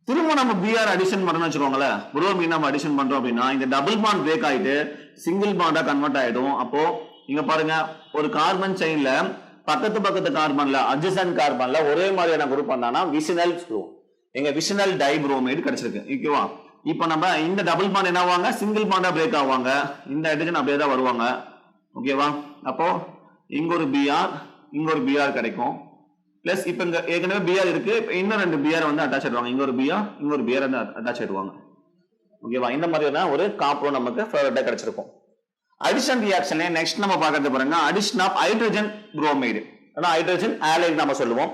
திரும்ப நம்ம Br அடிஷன் பண்ணணும்னு வச்சுக்கோங்களேன். புரோமின் நம்ம அடிஷன் பண்றோம் அப்படின்னா இந்த டபுள் பாண்ட் பிரேக் ஆயிட்டு சிங்கிள் பாண்டா கன்வெர்ட் ஆயிடும். அப்போ இங்க பாருங்க ஒரு கார்பன் செயின்ல பக்கத்து கார்பன்ல அட்ஜசன்ட் கார்பன்ல ஒரே மாதிரியான குரூப் வந்தானா விசினல் குரூப். எங்க விசினல் டைப்ரோமைடு கிடைச்சிருக்கு. ஓகேவா? இப்போ நம்ம இந்த டபுள் பாண்ட் என்ன ஆவாங்க சிங்கிள் பாண்டா பிரேக் ஆவாங்க. இந்த ஹைட்ரஜன் அப்படியே தான் வருவாங்க. ஓகேவா? அப்போ இங்க ஒரு Br இங்க ஒரு Br கிடைக்கும். பிளஸ் இப்ப இங்க ஏற்கனவே Br இருக்கு. இன்னும் ரெண்டு Br வந்து அட்டாச் ஆயிடுவாங்க. இங்க ஒரு Br இங்க ஒரு Br வந்து அட்டாச் ஆயிடுவாங்க. ஓகேவா? இந்த மாதிரியான ஒரு காம்பவுண்ட் நமக்கு ஃபேவரட்டா கிடைச்சிருக்கும். அடிஷன் ரியாக்ஷன்ல நெக்ஸ்ட் நம்ம பார்க்கறது பாருங்க அடிஷன் ஆஃப் ஹைட்ரஜன் புரோமைடு. அதான் ஹைட்ரஜன் ஆலைடு நம்ம சொல்லுவோம்.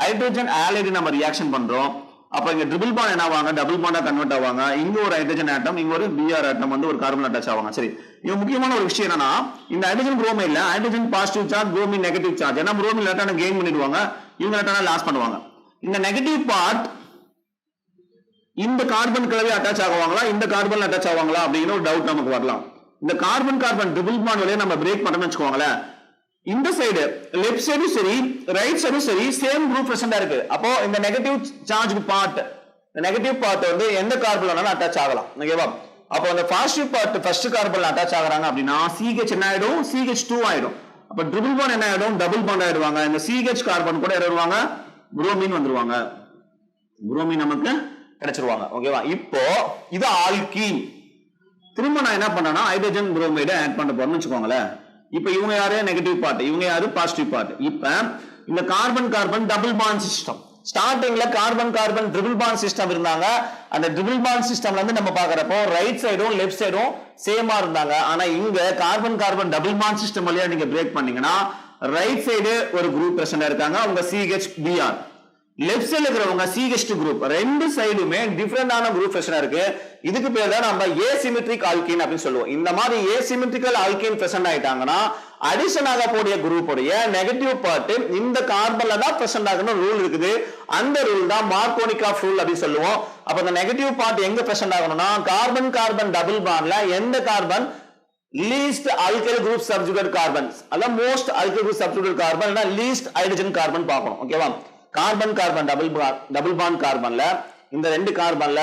ஹைட்ரஜன் ஆலைடு நம்ம ரியாக்ஷன் பண்றோம். அப்ப இங்க ட்ரிபிள் பாண்ட் என்ன ஆவாங்க டபுள் பாண்டா கன்வெர்ட் ஆவாங்க. இங்க ஒரு ஹைட்ரஜன் ஆட்டம் இங்க ஒரு Br ஆட்டம் வந்து ஒரு கார்பன் அட்டாச் ஆவாங்க. சரி, இது முக்கியமான ஒரு விஷயம் என்னன்னா இந்த ஹைட்ரஜன் புரோமைட்ல hydrogen positive charge bromine negative charge. ஏன்னா புரோமின் லேட்டான கெயின் பண்ணிடுவாங்க, இவங்க லேட்டான லாஸ் பண்ணுவாங்க. இந்த நெகட்டிவ் பார்ட் இந்த கார்பன் கலவை அட்டாச் ஆகுவாங்களா இந்த கார்பன் அட்டாச் ஆவாங்களா அப்படின்னு ஒரு டவுட் நமக்கு வரலாம். இந்த கார்பன் கார்பன் ட்ரிபிள் பாண்ட் வழியா நம்ம பிரேக் பண்ணணும்னு வச்சுக்கோங்களேன். இந்த சைடு லெஃப்ட் சைடும் சரி ரைட் சைடும் சரி சேம் குரூப் பிரசன்டா இருக்கு. அப்போ இந்த negative charge part negative part வந்து எந்த கார்பன்ல அட்டாச் ஆகலாம். ஓகேவா? அப்போ அந்த பாசிட்டிவ் பார்ட் ஃபர்ஸ்ட் கார்பன்ல அட்டாச் ஆகுறாங்க அப்படின்னா CH என்ன ஆயிடும் CH2 ஆயிடும். அப்ப ட்ரிபிள் பாண்ட் என்ன ஆயிடும் டபுள் பாண்ட் ஆயிடுவாங்க. இந்த CH கார்பன் கூட வருவாங்க புரோமின் வந்துருவாங்க. புரோமின் நமக்கு கிடைச்சிருவாங்க. ஓகேவா? இப்போ இது ஆல்கீன். திரும்ப நான் என்ன பண்ணேன்னா ஹைட்ரஜன் புரோமைடு ஆட் பண்ண போறேன்னு வச்சுக்கோங்களேன். இப்ப இவங்க யாரு நெகட்டிவ் பார்ட், இவங்க யாரு பாசிட்டிவ் பார்ட். இப்ப இந்த carbon carbon double bond system ஸ்டார்டிங்ல carbon carbon triple bond system இருந்தாங்க. அந்த ட்ரிபிள் பாண்ட் சிஸ்டம்ல இருந்து நம்ம பாக்குறப்போ ரைட் சைடும் லெஃப்ட் சைடும் சேமா இருந்தாங்க. ஆனா இங்க carbon carbon double bond system வழியா நீங்க பிரேக் பண்ணீங்கன்னா ரைட் சைடு ஒரு குரூப் பிரசன்ட் இருக்காங்க அவங்க CH-Br, லெஃப்ட் சைடுல இருக்கிறவங்க CH2 குரூப். ரெண்டு சைடுமே டிஃபரெண்டான குரூப் பிரசன்ட் இருக்கு. இதுக்கு பேர் தான் நம்ம ஏசிமெட்ரிக் ஆல்கீன் அப்படின்னு சொல்லுவோம். இந்த மாதிரி ஏசிமெட்ரிக்கல் ஆல்கீன் பிரசன்ட் ஆயிட்டாங்கன்னா அடிஷன் ஆக கூடிய குரூப் உடைய நெகட்டிவ் பார்ட் இந்த கார்பன்ல தான் பிரசன்ட் ஆகணும் ரூல் இருக்குது. அந்த ரூல் தான் மார்கோனிகாஃப் ரூல் அப்படின்னு சொல்லுவோம். அப்ப இந்த நெகட்டிவ் பார்ட் எங்க பிரசன்ட் ஆகணும்னா கார்பன் கார்பன் டபுள் பாண்ட்ல எந்த carbon least alkyl group substituted carbons அல்ல most alkyl group substituted carbon இல்ல least hydrogen carbon பார்க்கணும். ஓகேவா? கார்பன் கார்பன் டபுள் பாண்ட் கார்பன்ல இந்த ரெண்டு கார்பன்ல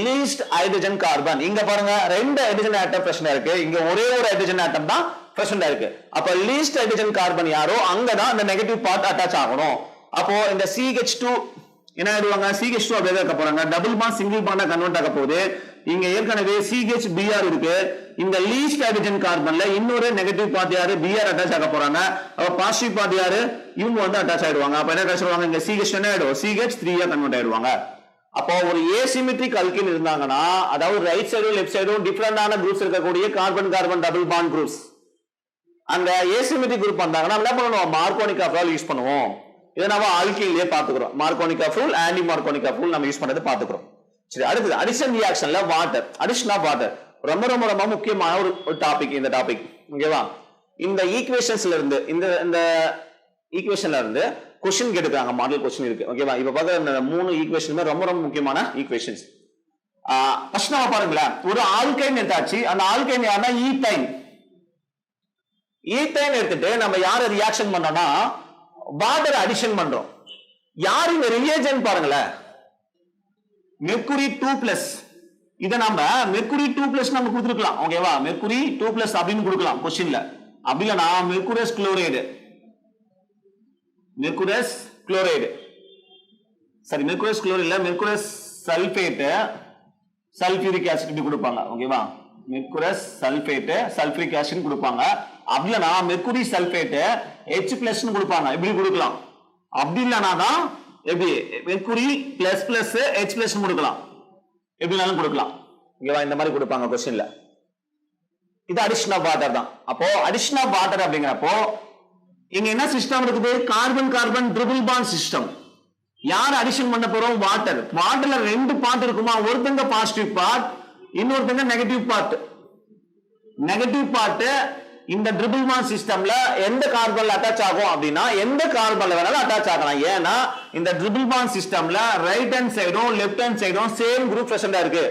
least hydrogen carbon இங்க பாருங்க ரெண்டு ஹைட்ரஜன் ஆட்டம் பிரசன்ட் இருக்கு. இங்க ஒரே ஒரு ஹைட்ரஜன் ஆட்டம் தான் பிரசன்ட் இருக்கு. அப்ப least hydrogen carbon யாரோ அங்கதான் இந்த நெகட்டிவ் பார்ட் அட்டாச் ஆகணும். அப்போ இந்த CH2 என்ன ஆயிடுவாங்க CH2 அப்படியே இருக்க போறாங்க. Double bond single Panda convert ஆக போகுது. இங்க ஏற்கனவே CH-Br இருக்கு. இந்த லீஸ்ட் ஹைட்ரஜன் கார்பன்ல இன்னொரு நெகட்டிவ் பார்ட் யாரு Br அட்டாச் ஆக போறாங்க. அப்ப பாசிட்டிவ் பார்ட் யாரு இவங்க வந்து அட்டாச் ஆயிடுவாங்க. அப்ப என்ன அட்டாச் ஆவாங்க இங்க CH என்ன ஆயிடும் CH3 கன்வெர்ட் ஆயிடுவாங்க. அப்போ ஒரு ஏசிமெட்ரிக் அல்கீன் இருந்தாங்கன்னா அதாவது ரைட் சைடும் லெஃப்ட் சைடும் டிஃபரெண்டான குரூப்ஸ் இருக்கக்கூடிய carbon carbon double bond groups அந்த ஏசிமெட்ரிக் குரூப் வந்தாங்கன்னா என்ன பண்ணுவோம் மார்கோனிகாஃப் ரூல் யூஸ் பண்ணுவோம். இதை நம்ம ஆல்கீன்லயே பாத்துக்கிறோம். Markovnikov rule anti Markovnikov rule நம்ம யூஸ் பண்றது பாத்துக்கிறோம். சரி, அடுத்து அடிஷன் ரியாக்ஷன்ல வாட்டர், அடிஷன் ஆஃப் வாட்டர் ரொம்ப ரொம்ப ரொம்ப முக்கியமான ஒரு டாபிக் இந்த டாபிக். ஓகேவா? இந்த ஈக்குவேஷன்ஸ்ல இருந்து இந்த ஈக்குவேஷன்ல இருந்து क्वेश्चन கேட்கறாங்க, மாடல் क्वेश्चन இருக்கு. ஓகேவா? இப்ப பாக்க இந்த மூணு ஈக்குவேஷனுமே ரொம்ப ரொம்ப முக்கியமான ஈக்குவேஷன்ஸ். ஃபர்ஸ்ட் நம்ம பாருங்களா, ஒரு ஆல்கைன் எடுத்தாச்சு. அந்த ஆல்கைன் யாருன்னா ஈத்தைன். ஈத்தைன் எடுத்துட்டு நம்ம யார ரியாக்ஷன் பண்றோம்னா வாட்டர் அடிஷன் பண்றோம். யார் இந்த ரிஏஜென்ட் பாருங்களேன், மெர்க்குரி 2+. இத நம்ம மெர்க்குரி 2+ நம்ம கொடுத்துக்கலாம். ஓகேவா? மெர்க்குரி 2+ அப்படின்னு கொடுக்கலாம் क्वेश्चनல. அப்படி இல்லனா மெர்க்குரஸ் குளோரைடு, மெர்க்குரஸ் குளோரைடு, சரி மெர்க்குரஸ் குளோரைடு இல்ல, மெர்க்குரஸ் சல்பேட், சல்பியூரிக் ஆசிட் இப்படி கொடுப்பாங்க. ஓகேவா? மெர்க்குரஸ் சல்பேட், சல்பியூரிக் ஆசிட் கொடுப்பாங்க. அப்படி இல்லனா மெர்க்குரி சல்பேட் H+ னு கொடுப்பாங்க, இப்படி கொடுக்கலாம். அப்படி இல்லனா தான் எப்படி மெர்க்குரி ++ H+ னு கொடுக்கலாம், எப்படினாலும் கொடுக்கலாம். ஓகேவா? இந்த மாதிரி கொடுப்பாங்க क्वेश्चनல. இது அடிஷன் ஆஃப் வாட்டர் தான். அப்போ அடிஷன் ஆஃப் வாட்டர் அப்படிங்கறப்போ இங்க என்ன சிஸ்டம் இருக்குது, carbon carbon triple bond system. யார் அடிஷன் பண்ண போறோம், வாட்டர். வாட்டர்ல ரெண்டு பார்ட் இருக்குமா, ஒருத்தங்க பாசிட்டிவ் பார்ட், இன்னொருத்தங்க நெகட்டிவ் பார்ட். நெகட்டிவ் பார்ட் இந்த ட்ரிபிள் பாண்ட் சிஸ்டம்ல எந்த கார்பன்ல அட்டாச் ஆகும் அப்படின்னா எந்த கார்பன்ல வேணாலும் அட்டாச் ஆகலாம். ஏன்னா இந்த ட்ரிபிள் பாண்ட் சிஸ்டம்ல ரைட் ஹேண்ட் சைடும் லெஃப்ட் ஹேண்ட் சைடும் சேம் குரூப் பிரசன்டா இருக்கு.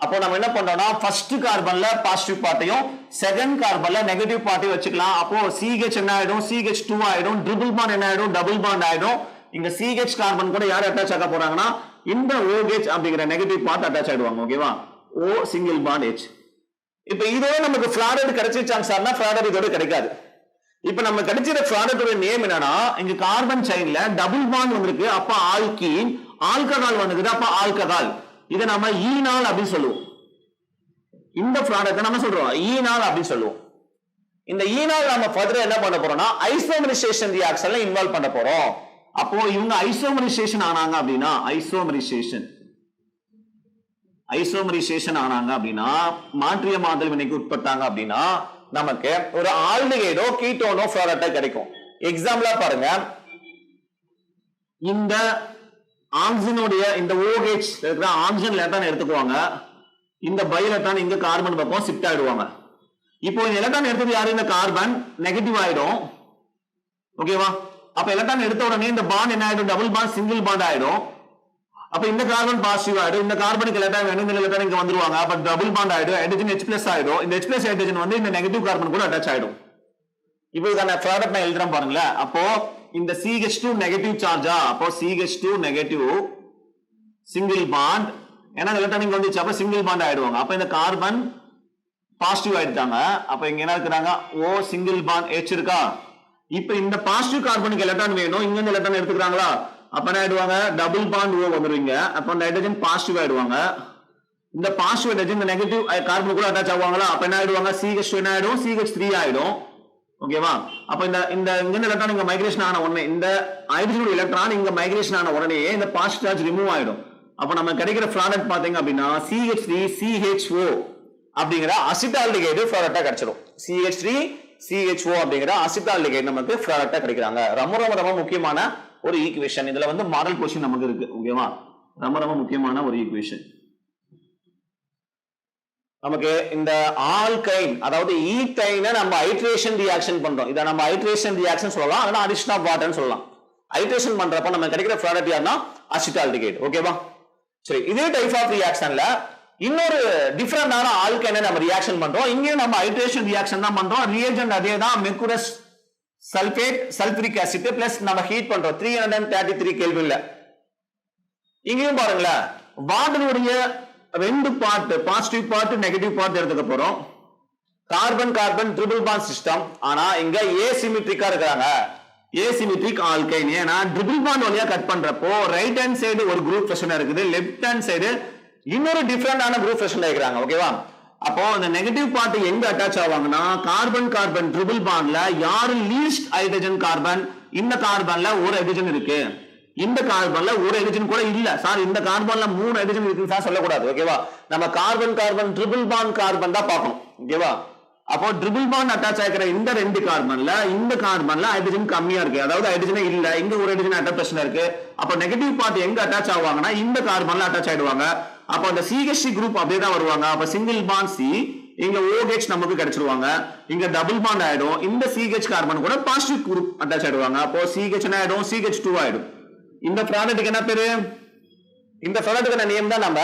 அப்போ நம்ம என்ன பண்றோம்னா ஃபர்ஸ்ட் கார்பன்ல பாசிட்டிவ் பார்ட்டையும் செகண்ட் கார்பன்ல நெகட்டிவ் பார்ட்டையும் வச்சுக்கலாம். அப்போ CH என்ன ஆயிடும், CH2 ஆயிடும். ட்ரிபிள் பாண்ட் என்ன ஆயிடும், டபுள் பாண்ட் ஆயிடும். இங்க CH கார்பன் கூட யார் அட்டாச் ஆக போறாங்கன்னா இந்த OH அப்படிங்கிற நெகட்டிவ் பார்ட் அட்டாச் ஆயிடுவாங்க. ஓகேவா? O single bond H. இப்ப இதே நமக்கு ஃபிளாரட் கிடைச்சிச்சாங்க சார்னா ஃபிளாரட் இதோட கிடைக்காது. இப்ப நம்ம கிடைச்சிற ஃபிளாரட்டோட நேம் என்னன்னா, இங்க கார்பன் செயின்ல டபுள் பாண்ட் வந்திருக்கு, அப்ப ஆல்கீன். ஆல்கஹால் வந்திருக்கு, அப்ப ஆல்கஹால். இதை நம்ம ஈனால் அப்படின்னு சொல்லுவோம். இந்த ப்ராடக்ட் நம்ம சொல்றோம் ஈனால் அப்படின்னு சொல்லுவோம். இந்த ஈனால் நம்ம ஃபர்தரா என்ன பண்ண போறோம்னா ஐசோமரைசேஷன் ரியாக்ஷன்ல இன்வால்வ் பண்ண போறோம். அப்போ இவங்க ஐசோமரைசேஷன் ஆனாங்க அப்படின்னா ஐசோமரைசேஷன் ஆனாங்க அப்படின்னா மாற்றிய மாதல் வினைக்கு உட்பட்டாங்க அப்படின்னா நமக்கு ஒரு ஆல்டிகைடோ கீட்டோனோ ப்ராடக்ட் கிடைக்கும். எக்ஸாம்பிளா பாருங்க, இந்த ஆக்சிஜனுடைய இந்த OH இருக்கிற ஆக்சிஜன் எலக்ட்ரான் எடுத்துக்குவாங்க. இந்த பை எலக்ட்ரான் இங்க கார்பன் பக்கம் ஷிஃப்ட் ஆயிடுவாங்க. இப்போ இந்த எலக்ட்ரான் எடுத்தது யாரு, இந்த கார்பன் நெகட்டிவ் ஆயிடும். ஓகேவா? அப்ப எலக்ட்ரான் எடுத்த உடனே இந்த பாண்ட் என்ன ஆயிடும், டபுள் பாண்ட் சிங்கிள் பாண்ட் ஆயிடும். அப்ப இந்த கார்பன் பாசிட்டிவ் ஆயிடும். இந்த கார்பனுக்கு எலக்ட்ரான் வேணும், இந்த எலக்ட்ரான் இங்க வந்துருவாங்க. அப்ப டபுள் பாண்ட் ஆயிடும். ஹைட்ரஜன் H+ ஆயிடும். இந்த H+ ஹைட்ரஜன் வந்து இந்த நெகட்டிவ் கார்பன் கூட அட்டாச் ஆயிடும். இப்போ இதுக்கான ப்ராடக்ட் நான் எழுதுறேன் பாருங்களேன். அப்போ இந்த CH2 நெகட்டிவ் சார்ஜா, அப்போ CH2 நெகட்டிவ் சிங்கிள் பாண்ட், ஏன்னா எலக்ட்ரான் இங்க வந்துச்சு, அப்ப சிங்கிள் பாண்ட் ஆயிடுவாங்க. அப்ப இந்த கார்பன் பாசிட்டிவ் ஆயிட்டாங்க. அப்ப இங்க என்ன இருக்கிறாங்க, O சிங்கிள் பாண்ட் H இருக்கா. இப்ப இந்த பாசிட்டிவ் கார்பனுக்கு எலக்ட்ரான் வேணும், இங்க இருந்து எலக்ட்ரான் எடுத்துக்கிறாங்களா, அப்ப என்ன ஆயிடுவாங்க, டபுள் பாண்ட் O வந்துருவீங்க. அப்ப இந்த ஹைட்ரஜன் பாசிட்டிவ் ஆயிடுவாங்க. இந்த பாசிட்டிவ் ஹைட்ரஜன் இந்த நெகட்டிவ் கார்பன் கூட அட்டாச் ஆவாங்களா, அப்ப என்ன ஆயிடுவாங்க, CH2 என்ன ஆயிடும், CH3 ஆயிடும். ஓகேவா? அப்ப இந்த இங்க எலக்ட்ரான் இங்க மைக்ரேஷன் ஆன உடனே இந்த ஹைட்ரஜன் எலக்ட்ரான் இங்க மைக்ரேஷன் ஆன உடனே இந்த பாசிட்டிவ் சார்ஜ் ரிமூவ் ஆயிடும். அப்ப நம்ம கிடைக்கிற ப்ராடக்ட் பாத்தீங்க அப்படின்னா CH3 CHO அப்படிங்கிற அசிட்டால்டிகைடு ப்ராடக்ட்டா கிடைச்சிடும். CH3 CHO அப்படிங்கிற அசிட்டால்டிகைடு நமக்கு ப்ராடக்ட்டா கிடைக்கிறாங்க. ரொம்ப ரொம்ப ரொம்ப முக்கியமான ஒரு ஈக்குவேஷன். இதுல வந்து மாடல் क्वेश्चन நமக்கு இருக்கு. ஓகேவா? ரொம்ப ரொம்ப முக்கியமான ஒரு ஈக்குவேஷன். நமக்கு இந்த ஆல்கைன் அதாவது ஈத்தைனை நம்ம ஹைட்ரேஷன் ரியாக்ஷன் பண்றோம். இத நம்ம ஹைட்ரேஷன் ரியாக்ஷன் சொல்லலாம், இல்லனா அடிஷன் ஆஃப் வாட்டர்னு சொல்லலாம். ஹைட்ரேஷன் பண்றப்ப நம்ம கிடைக்கிற ப்ராடக்ட் யாருன்னா அசிட்டால்டிகைடு. ஓகேவா? சரி, இதே டைப் ஆஃப் ரியாக்ஷன்ல இன்னொரு டிஃபரண்டான ஆல்கைனை நம்ம ரியாக்ஷன் பண்றோம். இங்கேயும் நம்ம ஹைட்ரேஷன் ரியாக்ஷன் தான் பண்றோம். ரிஏஜென்ட் அதே தான், மெர்க்குரஸ் சல்பேட் சல்பூரிக் ஆசிட் பிளஸ் நம்ம ஹீட் பண்றோம் 333 கெல்வின்ல. இங்கேயும் பாருங்களேன், வாட்டருடைய ரெண்டு part, positive part negative part எடுத்துக்க போறோம். Carbon carbon triple bond system. ஆனா இங்க ஏசிமெட்ரிக்கா இருக்காங்க, ஏசிமெட்ரிக் ஆல்கைன். ஏன்னா ட்ரிபிள் பாண்ட் வழியா கட் பண்றப்போ ரைட் ஹேண்ட் சைடு ஒரு குரூப் பிரஷன் இருக்குது, லெஃப்ட் ஹேண்ட் சைடு இன்னொரு டிஃபரெண்டான குரூப் பிரஷன் இருக்கிறாங்க. ஓகேவா? அப்போ இந்த நெகட்டிவ் பார்ட் எங்க அட்டாச் ஆவாங்கன்னா கார்பன் கார்பன் ட்ரிபிள் பாண்ட்ல யாரு லீஸ்ட் ஹைட்ரஜன் கார்பன், இந்த கார்பன்ல ஒரு ஹைட்ரஜன் இருக்கு, இந்த கார்பன்ல ஒரு ஹைட்ரஜன் கூட இல்ல சார், இந்த கார்பன்ல 3 ஹைட்ரஜன் இருக்குன்னு சார் சொல்லக்கூடாது. ஓகேவா? நம்ம carbon carbon triple bond carbon தான் பார்க்கணும். ஓகேவா? அப்போ ட்ரிபிள் பாண்ட் அட்டாச் ஆகிற இந்த ரெண்டு கார்பன்ல இந்த கார்பன்ல ஹைட்ரஜன் கம்மியா இருக்கு, அதாவது ஹைட்ரஜனே இல்ல, இங்க ஒரு ஹைட்ரஜன் அட்டாச் இருக்கு. அப்போ நெகட்டிவ் பார்ட் எங்க அட்டாச் ஆவாங்கன்னா இந்த கார்பன்ல அட்டாச் ஆயிடுவாங்க. அப்ப அந்த CH3 குரூப் அப்படியே தான் வருவாங்க. அப்ப சிங்கிள் பாண்ட் C, இங்க OH நமக்கு கிடைச்சிருவாங்க. இங்க டபுள் பாண்ட் ஆயிடும். இந்த CH கார்பன் கூட பாசிட்டிவ் குரூப் அட்டாச் ஆயிடுவாங்க. அப்போ CH என்ன ஆயிடும்? CH2 ஆயிடும். இந்த ப்ராடக்ட்டுக்கு என்ன பேரு? இந்த ப்ராடக்ட்டுக்கான நேம் தான் நம்ம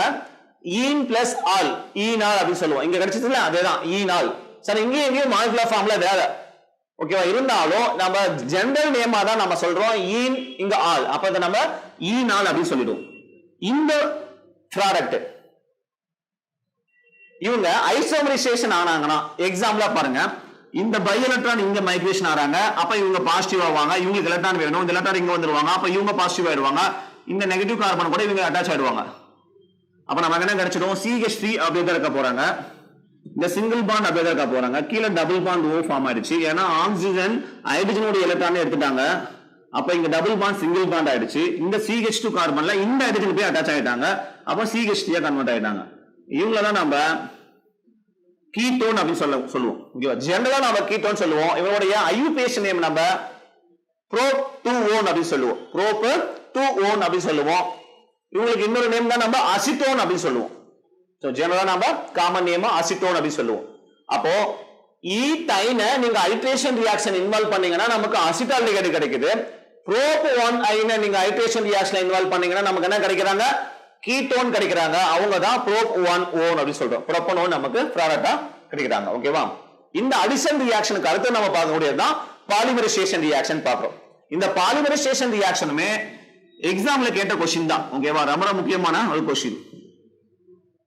ஈன் பிளஸ் ஆல், ஈனால் அப்படி சொல்லுவோம். இங்க கிடைச்சதுல அதேதான் ஈனால். சரி, இங்க எங்கேயும் மாலிகுலர் ஃபார்ம்ல வேற, ஓகேவா? இருந்தாலும் நம்ம ஜெனரல் நேமா தான் நம்ம சொல்றோம் ஈன், இங்க ஆல். அப்ப இத நம்ம ஈனால் அப்படி சொல்லிடுவோம். இந்த ப்ராடக்ட் இவங்க ஐசோமரைசேஷன் ஆனாங்கன்னா, எக்ஸாம்பிளா பாருங்க, இந்த பை எலக்ட்ரான் இங்க மைக்ரேஷன் ஆறாங்க. அப்ப இவங்க பாசிட்டிவ் ஆவாங்க. இவங்களுக்கு எலக்ட்ரான் வேணும், இந்த எலக்ட்ரான் இங்க வந்துருவாங்க. அப்ப இவங்க பாசிட்டிவ் ஆயிடுவாங்க. இந்த நெகட்டிவ் கார்பன் கூட இவங்க அட்டாச் ஆயிடுவாங்க. அப்ப நமக்கு என்ன கிடைச்சிடும்? CH3 அப்படியே தான் இருக்க போறாங்க. இந்த சிங்கிள் பாண்ட் அப்படியே தான் இருக்க போறாங்க. கீழே டபுள் பாண்ட் O ஃபார்ம் ஆயிடுச்சு. ஏன்னா ஆக்சிஜன் ஹைட்ரஜனோட எலக்ட்ரான் எடுத்துட்டாங்க. அப்ப இங்க டபுள் பாண்ட் சிங்கிள் பாண்ட் ஆயிடுச்சு. இந்த CH2 கார்பன்ல இந்த ஹைட்ரஜன் போய் அட்டாச் ஆயிட்டாங்க. அப்ப CH3 கன்வெர்ட் ஆயிட்டாங்க. இவங்கள தான் நம்ம கீட்டோன் அப்படி சொல்லுவோம். ஓகேவா? ஜெனரலா நம்ம கீட்டோன் சொல்லுவோம். இவங்களுடைய ஐயூபிஏஷன் நேம் நம்ம ப்ரோப்-2-ஓன் அப்படி சொல்லுவோம். ப்ரோப்-2-ஓன் அப்படி சொல்லுவோம். இவங்களுக்கு இன்னொரு நேம் தான் நம்ம அசிட்டோன் அப்படி சொல்லுவோம். சோ ஜெனரலா நம்ம காமன் நேம் அசிட்டோன் அப்படி சொல்லுவோம். அப்போ ஈத்தைனை நீங்க ஹைட்ரேஷன் ரியாக்ஷன் இன்வால்வ் பண்ணீங்கன்னா நமக்கு அசிட்டால்டிகைடு கிடைக்குது. ப்ரோப்-1ஐனை நீங்க ஹைட்ரேஷன் ரியாக்ஷன்ல இன்வால்வ் பண்ணீங்கன்னா நமக்கு என்ன கிடைக்கிறாங்க? கீட்டோன் கிடைக்கிறாங்க. அவங்க தான் ப்ரோப்-1-ஓன் அப்படி சொல்றோம். ப்ரோப்பனோன் நமக்கு ப்ராடக்ட்டா கிடைக்கிறாங்க. ஓகேவா? இந்த அடிஷன் ரியாக்ஷனுக்கு அடுத்து நம்ம பார்க்கக்கூடியது தான் பாலிமரைசேஷன் ரியாக்ஷன் பார்க்கிறோம். இந்த பாலிமரைசேஷன் ரியாக்ஷனுமே எக்ஸாம்ல கேட்ட क्वेश्चन தான். ஓகேவா? ரொம்ப முக்கியமான ஒரு क्वेश्चन.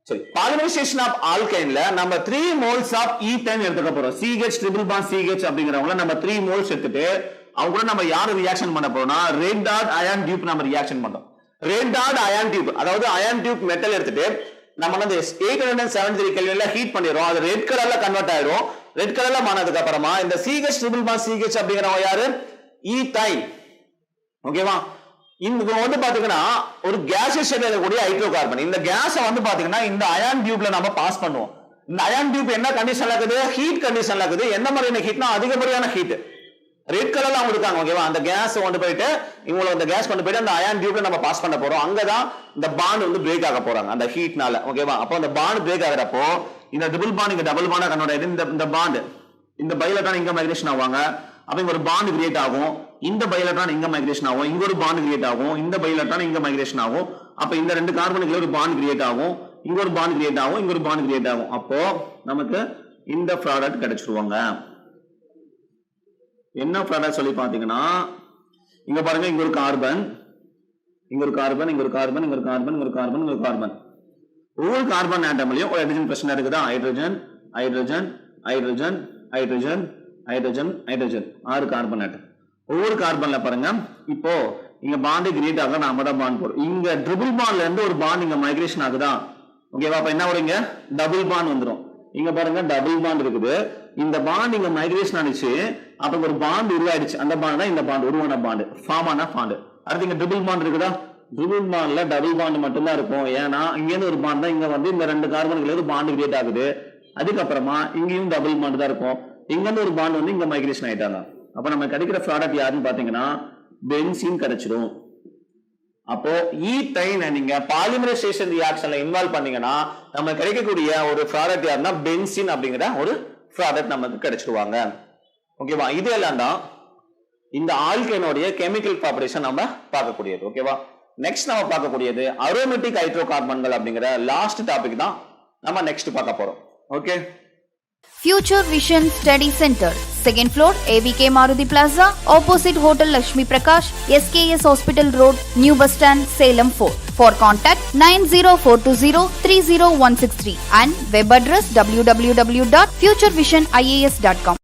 சரி, பாலிமரைசேஷன் ஆஃப் ஆல்கைன்ல நம்ம 3 மோல்ஸ் ஆஃப் ஈத்தேன் எடுத்துக்க போறோம். CH ட்ரிபிள் பாண்ட் CH அப்படிங்கறவங்கள நம்ம 3 மோல்ஸ் எடுத்துட்டு அவங்க கூட நம்ம யாரு ரியாக்ஷன் பண்ண போறோம்னா ரெட் டாட் அயான் டியூப் நம்ம ரியாக்ஷன் பண்றோம். ரெட் டாட் அயான் டியூப், அதாவது அயான் டியூப் மெட்டல் எடுத்துட்டு நம்ம வந்து 873 கெல்வின்ல ஹீட் பண்ணிரோம். அது ரெட் கலர்ல கன்வெர்ட் ஆயிடும். ரெட் கலர்ல மானதுக்கு அப்புறமா இந்த CH ட்ரிபிள் பாண்ட் CH அப்படிங்கறவங்க யாரு? ஈத்தைன். ஓகேவா? இங்க வந்து பாத்தீங்கன்னா ஒரு கேஸஸ் இருக்கக்கூடிய ஹைட்ரோ கார்பன். இந்த கேஸ வந்து பாத்தீங்கன்னா இந்த அயான் டியூப்ல நம்ம பாஸ் பண்ணுவோம். இந்த அயான் டியூப் என்ன கண்டிஷன்ல இருக்குது? ஹீட் கண்டிஷன்ல இருக்குது. என்ன மாதிரியான ஹீட்னா அதிகப்படியான ஹீட். ரெட் கலர்ல அவங்க இருக்காங்க. ஓகேவா? அந்த கேஸ் கொண்டு போயிட்டு இவங்கள அந்த கேஸ் கொண்டு போயிட்டு அந்த அயான் டியூப்ல நம்ம பாஸ் பண்ண போறோம். அங்கதான் இந்த பாண்ட் வந்து பிரேக் ஆக போறாங்க அந்த ஹீட்னால. ஓகேவா? அப்போ அந்த பாண்ட் பிரேக் ஆகிறப்போ இந்த ட்ரிபிள் பாண்ட் இங்க டபுள் பாண்டா கன்வெர்ட் ஆயிடுது. இந்த பாண்ட் இந்த பை எலக்ட்ரான் இங்க மைக்ரேஷன் ஆவாங்க. அப்ப இங்க ஒரு பாண்ட் கிரியேட் ஆகும். இந்த பை எலக்ட்ரான் இங்க மைக்ரேஷன் ஆகும். இங்க ஒரு பாண்ட் கிரியேட் ஆகும். இந்த பை எலக்ட்ரான் இங்க மைக்ரேஷன் ஆகும். அப்ப இந்த ரெண்டு கார்பனுக்கு ஒரு பாண்ட் கிரியேட் ஆகும். இங்க ஒரு பாண்ட் கிரியேட் ஆகும். இங்க ஒரு பாண்ட் கிரியேட் ஆகும். அப்போ நமக்கு இந்த ப்ராடக்ட் கிடைச்சிருவாங்க. என்ன ப்ராடக்ட் சொல்லி பாத்தீங்கன்னா இங்க பாருங்க, இங்க ஒரு கார்பன், இங்க ஒரு கார்பன், இங்க ஒரு கார்பன், இங்க ஒரு கார்பன், இங்க ஒரு கார்பன், இங்க ஒரு கார்பன். ஒவ்வொரு கார்பன் ஆட்டம்லயும் ஒரு ஹைட்ரஜன் பிரச்சனை இருக்குதா? Hydrogen hydrogen hydrogen hydrogen hydrogen hydrogen 6 carbon atom. ஒவ்வொரு கார்பன்ல பாருங்க, இப்போ இங்க பாண்ட் கிரியேட் ஆக நாம தான் பாண்ட் போறோம். இங்க ட்ரிபிள் பாண்ட்ல இருந்து ஒரு பாண்ட் இங்க மைக்ரேஷன் ஆகுதா? ஓகேவா? அப்ப என்ன வருங்க? டபுள் பாண்ட் வந்துரும். இங்க பாருங்க டபுள் பாண்ட் இருக்குது. இந்த பாண்ட் இங்க மைக்ரேஷன் ஆனிச்சு. அப்ப ஒரு பாண்ட் உருவாயிடுச்சு. அந்த பாண்ட் தான் இந்த பாண்ட் உருவான பாண்ட், ஃபார்ம் ஆன பாண்ட். அடுத்து இங்க ட்ரிபிள் பாண்ட் இருக்குதா? ட்ரிபிள் பாண்ட்ல டபுள் பாண்ட் மட்டும் தான் இருக்கும். ஏன்னா இங்க இருந்து ஒரு பாண்ட் தான் இங்க வந்து இந்த ரெண்டு கார்பன்களுக்கு பாண்ட் கிரியேட் ஆகுது. அதுக்கப்புறமா இங்கேயும் டபுள் பாண்ட் தான் இருக்கும். இங்க இருந்து ஒரு பாண்ட் வந்து இங்க மைக்ரேஷன் ஆயிட்டாங்க. அப்ப நம்ம கிடைக்கிற ப்ராடக்ட் யாருன்னு பாத்தீங்கன்னா பென்சீன் கிடைச்சிடும். அப்போ ஈத்தைனை நீங்க பாலிமரைசேஷன் ரியாக்ஷன்ல இன்வால்வ் பண்ணீங்கன்னா நம்ம கிடைக்கக்கூடிய ஒரு ப்ராடக்ட் யாருன்னா பென்சீன் அப்படிங்கிற ஒரு ப்ராடக்ட் நமக்கு கிடைச்சிடுவாங்க. ஓகேவா? இது எல்லாம் தான் இந்த ஆல்கைனோடைய கெமிக்கல் ப்ராப்பர்ட்டிஸ் நம்ம பார்க்கக்கூடியது. ஓகேவா? நெக்ஸ்ட் நம்ம பார்க்கக்கூடியது அரோமேட்டிக் ஹைட்ரோ கார்பன்கள் அப்படிங்கிற லாஸ்ட் டாபிக் தான் நம்ம நெக்ஸ்ட் பார்க்க போறோம். Okay. Future Vision Study Center, 2nd floor, AVK Maruti Plaza, opposite Hotel Lakshmi Prakash, SKS Hospital Road, New Bus Stand, Salem 4. For contact 90420 30163 and web address www.futurevision.ias.com.